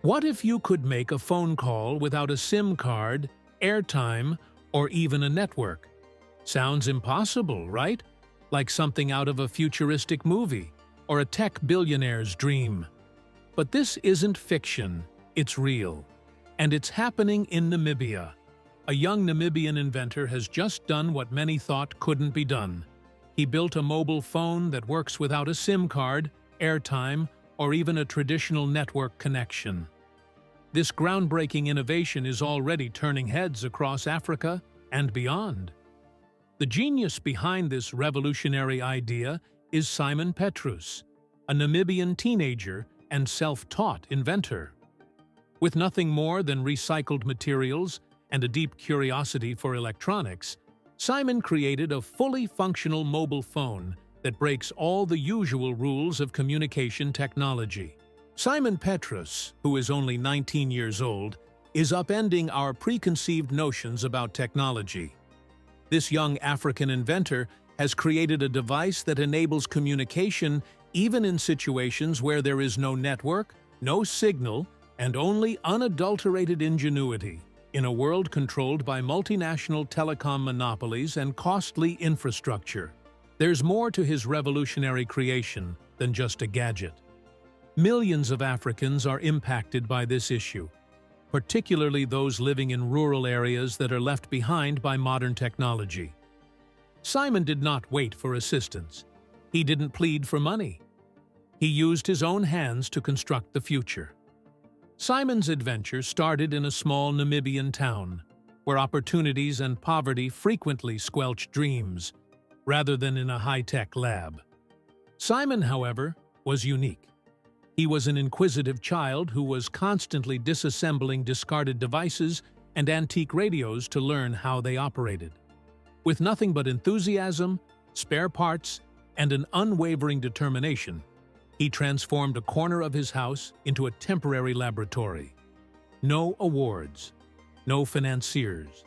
What if you could make a phone call without a SIM card, airtime, or even a network? Sounds impossible, right? Like something out of a futuristic movie or a tech billionaire's dream. But this isn't fiction, it's real. And it's happening in Namibia. A young Namibian inventor has just done what many thought couldn't be done. He built a mobile phone that works without a SIM card, airtime, or even a traditional network connection. This groundbreaking innovation is already turning heads across Africa and beyond. The genius behind this revolutionary idea is Simon Petrus, a Namibian teenager and self-taught inventor. With nothing more than recycled materials and a deep curiosity for electronics, Simon created a fully functional mobile phone that breaks all the usual rules of communication technology. Simon Petrus, who is only 19 years old, is upending our preconceived notions about technology. This young African inventor has created a device that enables communication even in situations where there is no network, no signal, and only unadulterated ingenuity, in a world controlled by multinational telecom monopolies and costly infrastructure. There's more to his revolutionary creation than just a gadget. Millions of Africans are impacted by this issue, particularly those living in rural areas that are left behind by modern technology. Simon did not wait for assistance. He didn't plead for money. He used his own hands to construct the future. Simon's adventure started in a small Namibian town, where opportunities and poverty frequently squelched dreams, rather than in a high-tech lab. Simon, however, was unique. He was an inquisitive child who was constantly disassembling discarded devices and antique radios to learn how they operated. With nothing but enthusiasm, spare parts, and an unwavering determination, he transformed a corner of his house into a temporary laboratory. No awards, no financiers,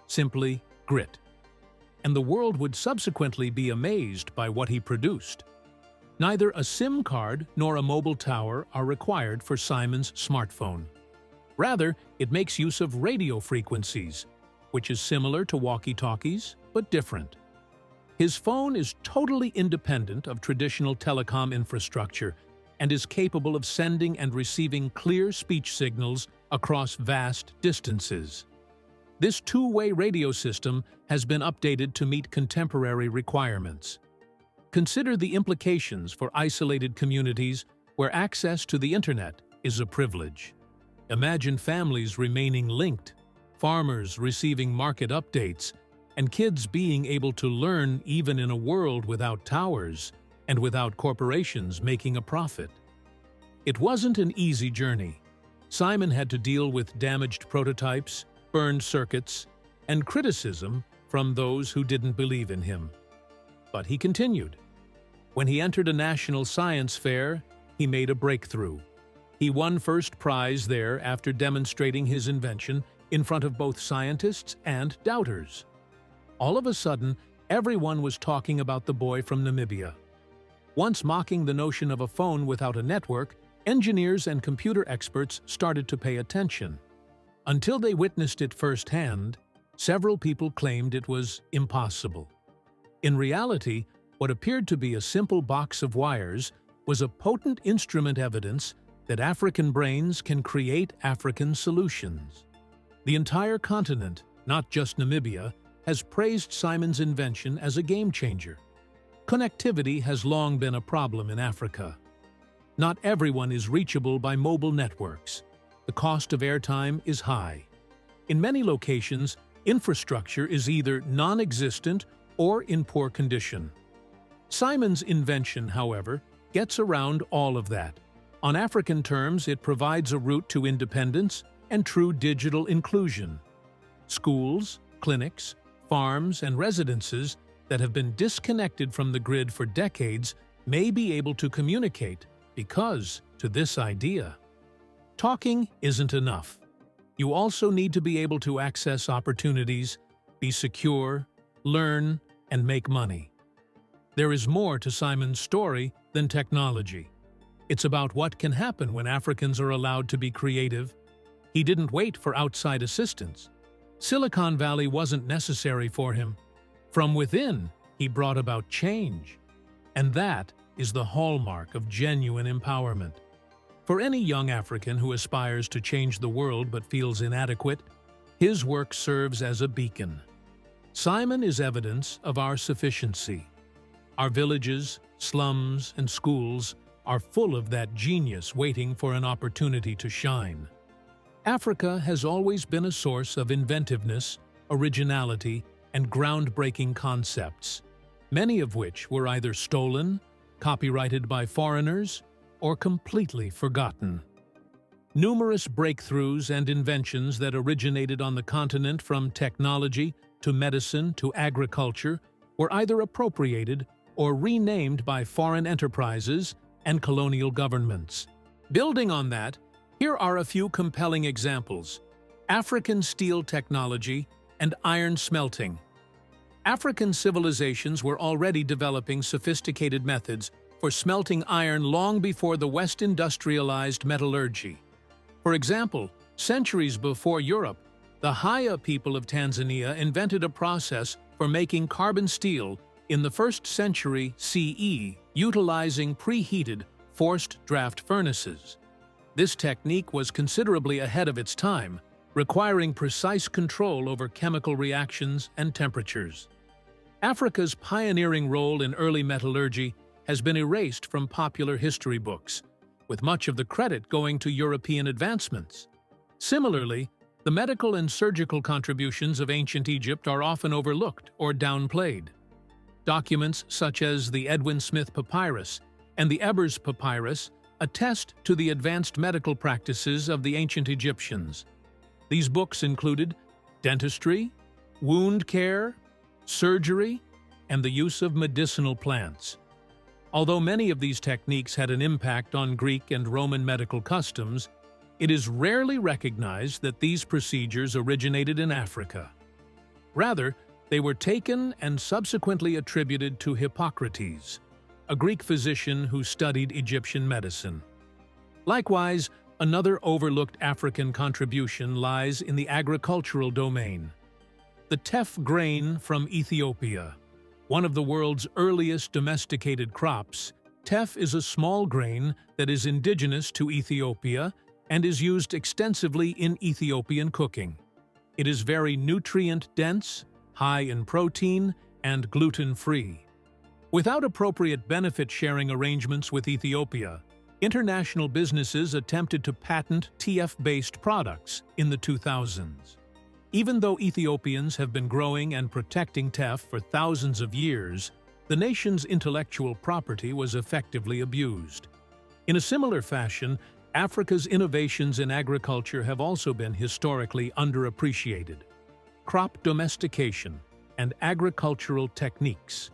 simply grit. And the world would subsequently be amazed by what he produced. Neither a SIM card nor a mobile tower are required for Simon's smartphone. Rather, it makes use of radio frequencies, which is similar to walkie-talkies, but different. His phone is totally independent of traditional telecom infrastructure and is capable of sending and receiving clear speech signals across vast distances. This two-way radio system has been updated to meet contemporary requirements. Consider the implications for isolated communities where access to the internet is a privilege. Imagine families remaining linked, farmers receiving market updates, and kids being able to learn even in a world without towers and without corporations making a profit. It wasn't an easy journey. Simon had to deal with damaged prototypes, burned circuits, and criticism from those who didn't believe in him. But he continued. When he entered a national science fair, he made a breakthrough. He won first prize there after demonstrating his invention in front of both scientists and doubters. All of a sudden, everyone was talking about the boy from Namibia. Once mocking the notion of a phone without a network, engineers and computer experts started to pay attention. Until they witnessed it firsthand, several people claimed it was impossible. In reality, what appeared to be a simple box of wires was a potent instrument evidence that African brains can create African solutions. The entire continent, not just Namibia, has praised Simon's invention as a game-changer. Connectivity has long been a problem in Africa. Not everyone is reachable by mobile networks. The cost of airtime is high. In many locations, infrastructure is either non-existent or in poor condition. Simon's invention, however, gets around all of that. On African terms, it provides a route to independence and true digital inclusion. Schools, clinics, farms, and residences that have been disconnected from the grid for decades may be able to communicate because to this idea. Talking isn't enough. You also need to be able to access opportunities, be secure, learn, and make money. There is more to Simon's story than technology. It's about what can happen when Africans are allowed to be creative. He didn't wait for outside assistance. Silicon Valley wasn't necessary for him. From within, he brought about change. And that is the hallmark of genuine empowerment. For any young African who aspires to change the world but feels inadequate, his work serves as a beacon. Simon is evidence of our sufficiency. Our villages, slums, and schools are full of that genius waiting for an opportunity to shine. Africa has always been a source of inventiveness, originality, and groundbreaking concepts, many of which were either stolen, copyrighted by foreigners, or completely forgotten. Numerous breakthroughs and inventions that originated on the continent, from technology to medicine to agriculture, were either appropriated or renamed by foreign enterprises and colonial governments. Building on that, here are a few compelling examples: African steel technology and iron smelting. African civilizations were already developing sophisticated methods for smelting iron long before the West industrialized metallurgy. For example, centuries before Europe, the Haya people of Tanzania invented a process for making carbon steel in the 1st century CE, utilizing preheated, forced draft furnaces. This technique was considerably ahead of its time, requiring precise control over chemical reactions and temperatures. Africa's pioneering role in early metallurgy has been erased from popular history books, with much of the credit going to European advancements. Similarly, the medical and surgical contributions of ancient Egypt are often overlooked or downplayed. Documents such as the Edwin Smith Papyrus and the Ebers Papyrus attest to the advanced medical practices of the ancient Egyptians. These books included dentistry, wound care, surgery, and the use of medicinal plants. Although many of these techniques had an impact on Greek and Roman medical customs, it is rarely recognized that these procedures originated in Africa. Rather, they were taken and subsequently attributed to Hippocrates, a Greek physician who studied Egyptian medicine. Likewise, another overlooked African contribution lies in the agricultural domain. The teff grain from Ethiopia, one of the world's earliest domesticated crops, teff is a small grain that is indigenous to Ethiopia and is used extensively in Ethiopian cooking. It is very nutrient-dense, high in protein, and gluten-free. Without appropriate benefit-sharing arrangements with Ethiopia, international businesses attempted to patent TF-based products in the 2000s. Even though Ethiopians have been growing and protecting teff for thousands of years, the nation's intellectual property was effectively abused. In a similar fashion, Africa's innovations in agriculture have also been historically underappreciated. Crop domestication and agricultural techniques.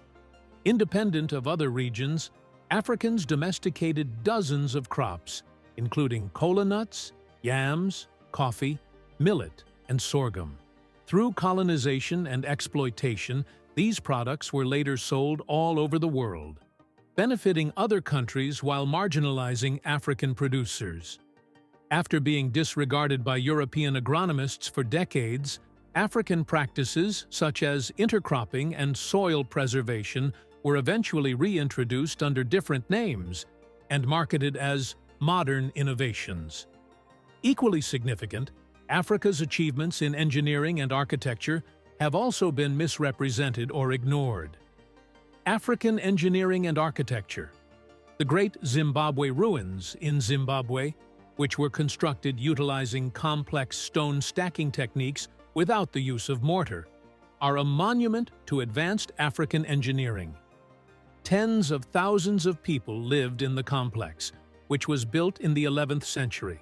Independent of other regions, Africans domesticated dozens of crops, including kola nuts, yams, coffee, millet, and sorghum. Through colonization and exploitation, these products were later sold all over the world, benefiting other countries while marginalizing African producers. After being disregarded by European agronomists for decades, African practices such as intercropping and soil preservation were eventually reintroduced under different names and marketed as modern innovations. Equally significant, Africa's achievements in engineering and architecture have also been misrepresented or ignored. African engineering and architecture. The Great Zimbabwe Ruins in Zimbabwe, which were constructed utilizing complex stone stacking techniques without the use of mortar, are a monument to advanced African engineering. Tens of thousands of people lived in the complex, which was built in the 11th century.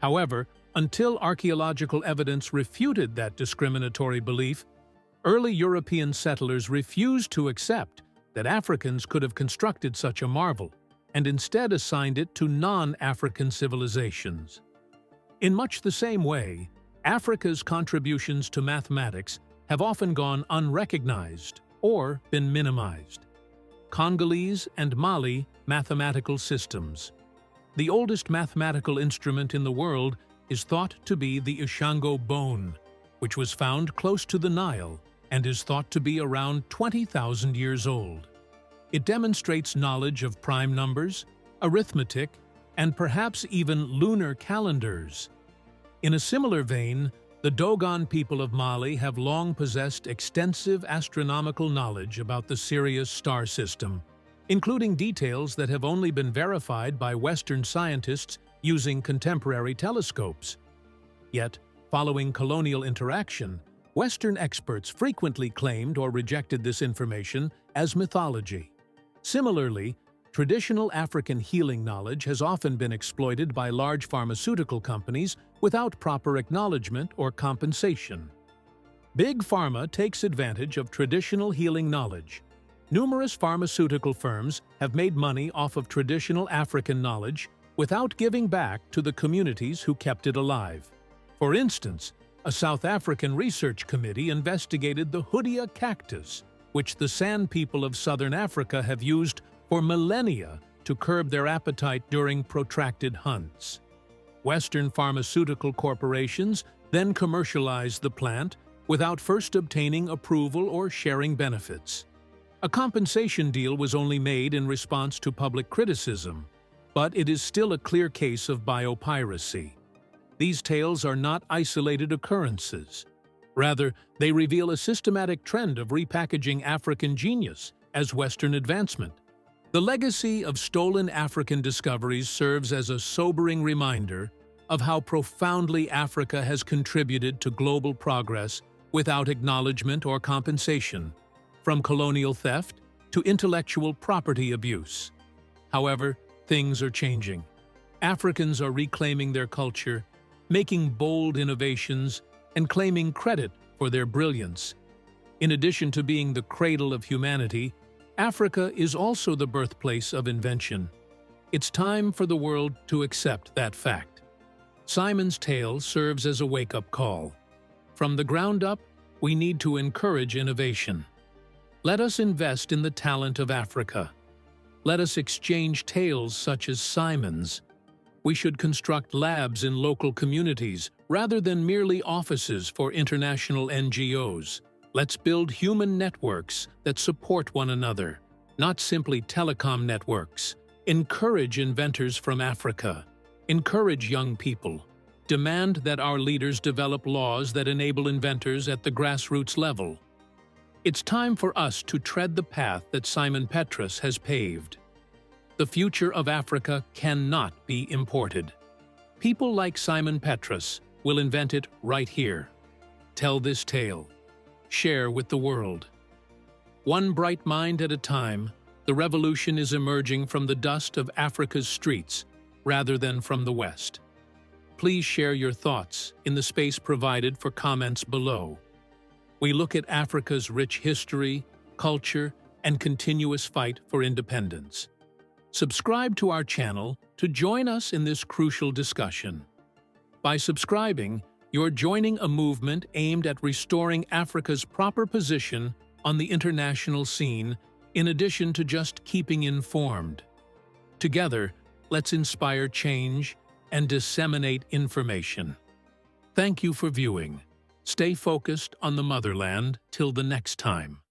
However, until archaeological evidence refuted that discriminatory belief, early European settlers refused to accept that Africans could have constructed such a marvel, and instead assigned it to non-African civilizations. In much the same way, Africa's contributions to mathematics have often gone unrecognized or been minimized. Congolese and Mali mathematical systems. the oldest mathematical instrument in the world is thought to be the Ishango bone, which was found close to the Nile and is thought to be around 20,000 years old. It demonstrates knowledge of prime numbers, arithmetic, and perhaps even lunar calendars. In a similar vein, the Dogon people of Mali have long possessed extensive astronomical knowledge about the Sirius star system, including details that have only been verified by Western scientists using contemporary telescopes. Yet, following colonial interaction, Western experts frequently claimed or rejected this information as mythology. Similarly, traditional African healing knowledge has often been exploited by large pharmaceutical companies without proper acknowledgement or compensation. Big Pharma takes advantage of traditional healing knowledge. Numerous pharmaceutical firms have made money off of traditional African knowledge without giving back to the communities who kept it alive. For instance, a South African research committee investigated the Hoodia cactus, which the San people of southern Africa have used for millennia to curb their appetite during protracted hunts. Western pharmaceutical corporations then commercialized the plant without first obtaining approval or sharing benefits. A compensation deal was only made in response to public criticism, but it is still a clear case of biopiracy. These tales are not isolated occurrences. Rather, they reveal a systematic trend of repackaging African genius as Western advancement. The legacy of stolen African discoveries serves as a sobering reminder of how profoundly Africa has contributed to global progress without acknowledgement or compensation, from colonial theft to intellectual property abuse. However, things are changing. Africans are reclaiming their culture, making bold innovations, and claiming credit for their brilliance. In addition to being the cradle of humanity, Africa is also the birthplace of invention. It's time for the world to accept that fact. Simon's tale serves as a wake-up call. From the ground up, we need to encourage innovation. Let us invest in the talent of Africa. Let us exchange tales such as Simon's. We should construct labs in local communities rather than merely offices for international NGOs. Let's build human networks that support one another, not simply telecom networks. Encourage inventors from Africa. Encourage young people. Demand that our leaders develop laws that enable inventors at the grassroots level. It's time for us to tread the path that Simon Petrus has paved. The future of Africa cannot be imported. People like Simon Petrus will invent it right here. Tell this tale. Share with the world. One bright mind at a time, the revolution is emerging from the dust of Africa's streets rather than from the West. Please share your thoughts in the space provided for comments below. We look at Africa's rich history, culture, and continuous fight for independence. Subscribe to our channel to join us in this crucial discussion. By subscribing, you're joining a movement aimed at restoring Africa's proper position on the international scene, in addition to just keeping informed. Together, let's inspire change and disseminate information. Thank you for viewing. Stay focused on the motherland till the next time.